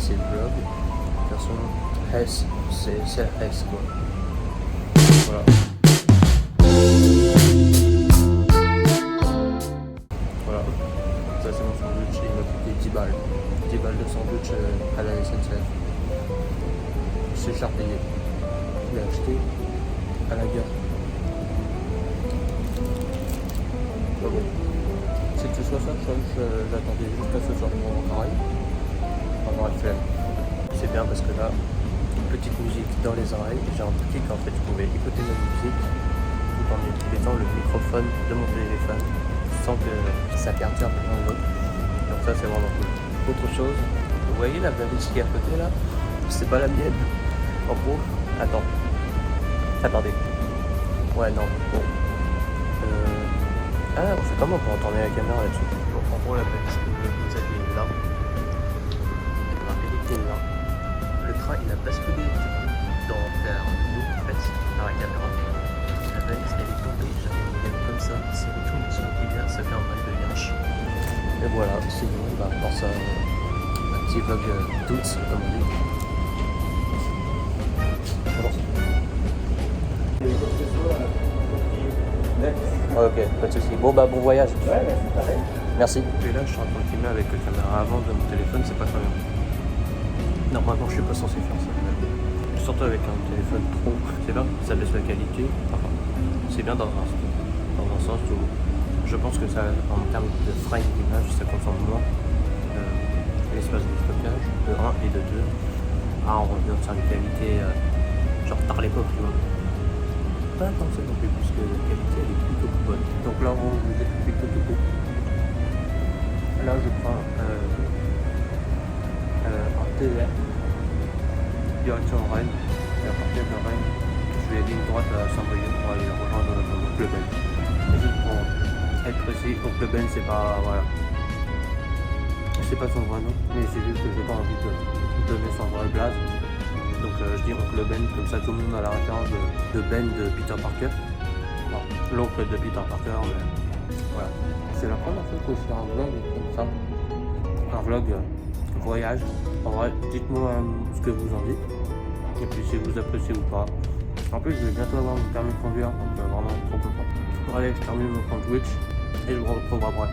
c'est vlog, version S, c'est la S quoi. Voilà. Voilà, ça c'est mon sandwich, il m'a coûté 10 balles. 10 balles de sandwich à la SNCF. C'est cher payé. Je l'ai acheté à la gare. Bah bon. C'est que ce soit ça, j'attendais juste à ce soit mon travail. Vraiment la flemme. C'est bien parce que là, une petite musique dans les oreilles. J'ai remarqué qu'en fait je pouvais écouter ma musique tout en utilisant le microphone de mon téléphone sans que ça perturbe l'un ou l'autre. Donc ça c'est vraiment cool. Autre chose, vous voyez la valise qui est à côté là? C'est pas la mienne. En gros, attendez. Ouais non, bon. Ah, on fait comment pour tourner la caméra là-dessus? Bon, en gros, la valise que vous avez là, elle était là. Le train, il a basculé vers nous, en fait, par la caméra. La valise, elle est tombée, j'avais une gamme comme ça, c'est retourné sur le vient, ça fait un mal de lynch. Et voilà, sinon, bah, pour ça, un petit vlog d'août, comme on dit. Ok, pas de soucis. Bon bah bon voyage. Ouais, c'est pareil. Merci. Et là je suis en train de filmer avec la caméra avant de mon téléphone, c'est pas très bien. Normalement je suis pas censé faire ça. Surtout avec un téléphone pro, c'est bien, ça baisse la qualité. Enfin, c'est bien dans un sens où je pense que ça, en termes de frame d'image, ça consomme moins l'espace de stockage de 1 et de 2. Ah, on revient sur une qualité genre par l'époque, tu vois. Pas tant que ça non plus, puisque la qualité elle est plutôt bonne. Donc là on vous explique tout coup. Là je prends un TER direction Rennes, et à partir de Rennes je vais ligne droite à Saint-Brieuc pour aller rejoindre mon Oncle Ben. Et juste pour être précis, Oncle Ben c'est pas, voilà, c'est pas son vrai nom, mais c'est juste que j'ai pas envie de donner son vrai blaze. Donc je dis Oncle Ben, comme ça tout le monde a la référence de Ben de Peter Parker. Enfin, l'oncle de Peter Parker, mais voilà. C'est la première fois que je fais un vlog comme ça. Un vlog voyage. En vrai, dites-moi ce que vous en dites. Et puis si vous appréciez ou pas. En plus, je vais bientôt avoir mon permis de conduire, donc vraiment trop content. Bon, allez, je termine mon compte Twitch et je vous retrouve après.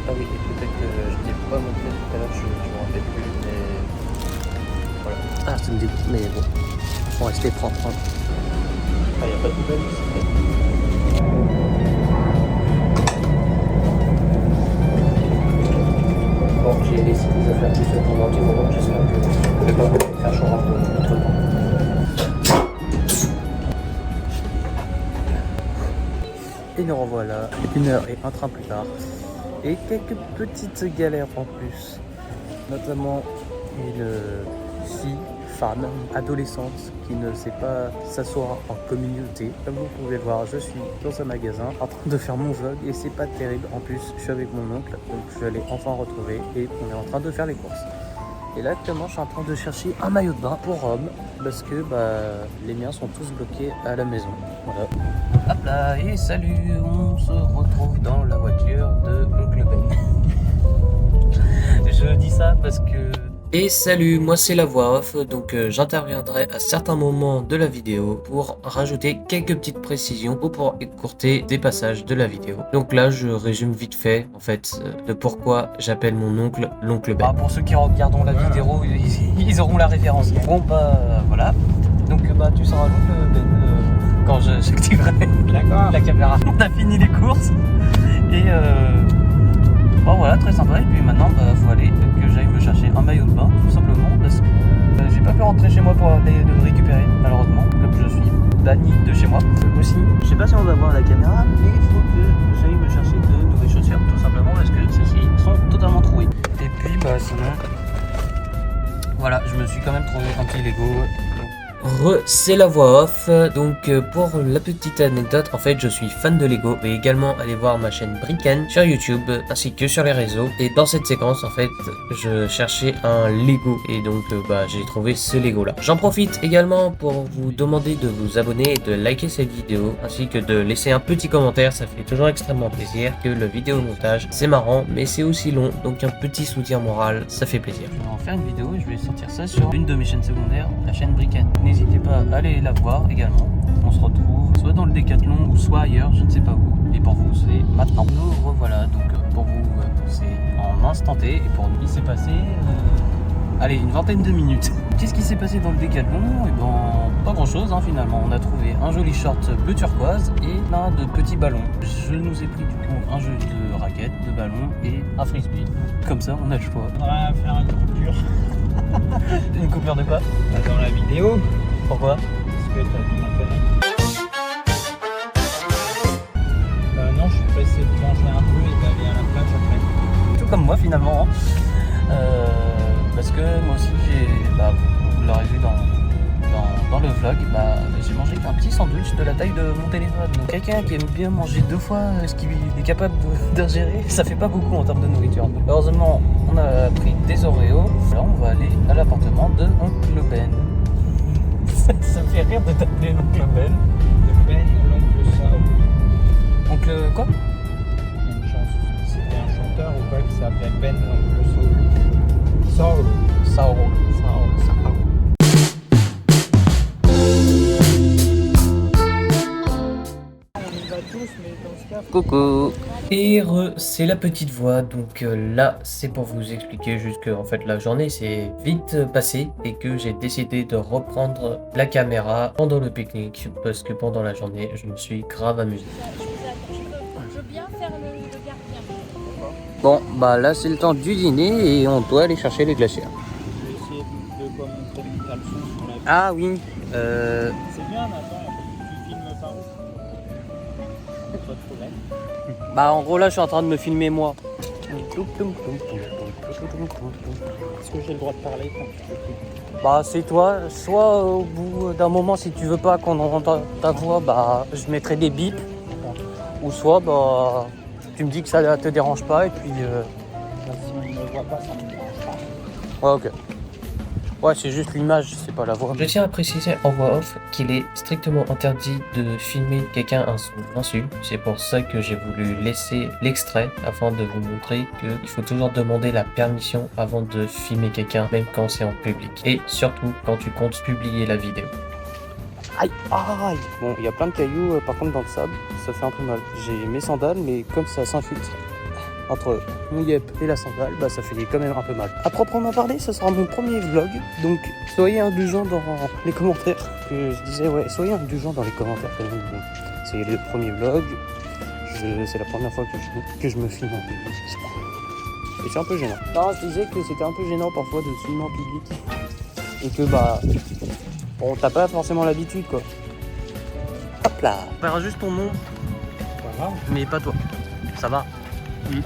Ah oui, et peut-être que je n'ai pas montré tout à l'heure, je m'en rappelle plus, mais voilà. Ah, ça me dégoûte, mais bon, faut rester propre. Hein. Ah, il n'y a pas de poubelle ici. Bon, j'ai laissé des affaires plus pendant un petit moment, j'espère que je vais pas faire chaud pour notre temps. Et nous revoilà, 1 heure et un train plus tard. Et quelques petites galères en plus, notamment une femme adolescente qui ne sait pas s'asseoir en communauté. Comme vous pouvez voir, je suis dans un magasin en train de faire mon vlog et c'est pas terrible. En plus, je suis avec mon oncle, donc je l'ai enfin retrouvé et on est en train de faire les courses. Et là actuellement, je suis en train de chercher un maillot de bain pour Rome parce que les miens sont tous bloqués à la maison. Voilà. Hop là, et salut, on se retrouve dans la voiture de Oncle Ben. Je dis ça parce que... Et salut, moi c'est la voix off, donc j'interviendrai à certains moments de la vidéo pour rajouter quelques petites précisions ou pour écourter des passages de la vidéo. Donc là je résume vite fait en fait de pourquoi j'appelle mon oncle l'oncle Ben. Pour ceux qui regarderont la vidéo, ils auront la référence. Bon voilà, donc tu seras l'oncle Ben quand j'activerai la caméra. On a fini les courses et voilà, très sympa. Et puis maintenant faut aller que j'aille me chercher un maillot de bain tout simplement parce que j'ai pas pu rentrer chez moi pour aller le récupérer malheureusement comme je suis banni de chez moi. Aussi, je sais pas si on va voir la caméra, mais il faut que j'aille me chercher de nouvelles chaussures tout simplement parce que celles-ci sont totalement trouées. Et puis sinon voilà, je me suis quand même trouvé un petit Lego. C'est la voix off. Donc pour la petite anecdote, en fait je suis fan de Lego. Vous pouvez également aller voir ma chaîne Bricken sur YouTube ainsi que sur les réseaux. Et dans cette séquence en fait je cherchais un Lego et donc j'ai trouvé ce Lego là. J'en profite également pour vous demander de vous abonner et de liker cette vidéo ainsi que de laisser un petit commentaire. Ça fait toujours extrêmement plaisir. Que le vidéo montage c'est marrant mais c'est aussi long, donc un petit soutien moral ça fait plaisir. Je vais en faire une vidéo et je vais sortir ça sur une de mes chaînes secondaires, la chaîne Bricken. N'hésitez pas à aller la voir également. On se retrouve soit dans le Décathlon ou soit ailleurs, je ne sais pas où. Et pour vous, c'est maintenant. Nous revoilà, donc pour vous, c'est en instant T. Et pour nous, il s'est passé, allez, une vingtaine de minutes. Qu'est-ce qui s'est passé dans le Décathlon? Et ben, pas grand chose finalement. On a trouvé un joli short bleu turquoise et plein de petits ballons. Je nous ai pris du coup un jeu de raquettes, de ballons et un frisbee. Comme ça, on a le choix. On va faire une coupure. Une coupure de quoi? Dans la vidéo. Pourquoi? Parce que t'as dit ma connerie. Non, je suis pressé de manger un peu et d'aller à la plage après. Tout comme moi finalement. Parce que moi aussi vous l'aurez vu dans le vlog, j'ai mangé un petit sandwich de la taille de mon téléphone. Donc quelqu'un qui aime bien manger 2 fois ce qu'il est capable d'ingérer, ça fait pas beaucoup en termes de nourriture. Donc, heureusement, on a pris des Oreos. Là, on va aller à l'appartement de Oncle Ben. Ça me fait rire de t'appeler Oncle Ben. De Ben, l'oncle Sao. Oncle quoi? Il y a une chanson. C'était un chanteur ou quoi qui s'appelait Ben, l'oncle Saul. Saul. Sao. Sao. Coucou. Et c'est la petite voix, donc là c'est pour vous expliquer juste que en fait la journée s'est vite passée et que j'ai décidé de reprendre la caméra pendant le pique-nique parce que pendant la journée je me suis grave amusé. Je veux bien faire le gardien. Bon là c'est le temps du dîner et on doit aller chercher les glacières. Je vais essayer de quoi montrer une leçon sur la vie. Ah oui, C'est bien, Nathan, tu filmes par où? Pas de problème. en gros là je suis en train de me filmer moi. Est-ce que j'ai le droit de parler quand tu te filmes? C'est toi, soit au bout d'un moment si tu veux pas qu'on entende ta voix, je mettrai des bips. Ou soit tu me dis que ça te dérange pas et puis Si on ne me voit pas, ça ne me dérange pas. ouais ok. Ouais c'est juste l'image, c'est pas la voix. Je tiens à préciser en voix off qu'il est strictement interdit de filmer quelqu'un à son insu. C'est pour ça que j'ai voulu laisser l'extrait afin de vous montrer qu'il faut toujours demander la permission avant de filmer quelqu'un, même quand c'est en public. Et surtout quand tu comptes publier la vidéo. Aïe, aïe. Bon, il y a plein de cailloux par contre dans le sable, ça fait un peu mal. J'ai mes sandales, mais comme ça s'infiltre entre mon yep et la sandale, ça fait quand même un peu mal. À proprement parler, ce sera mon premier vlog, donc soyez indulgents dans les commentaires. Que je disais, ouais, soyez indulgents dans les commentaires quand même. Bon, c'est le premier vlog, c'est la première fois que je me filme en public. Et c'est un peu gênant. Non, je disais que c'était un peu gênant parfois de se filmer en public. Et que bon, t'as pas forcément l'habitude quoi. Hop là. On verra juste ton nom, Pas grave. mais pas toi. Ça va? Oui.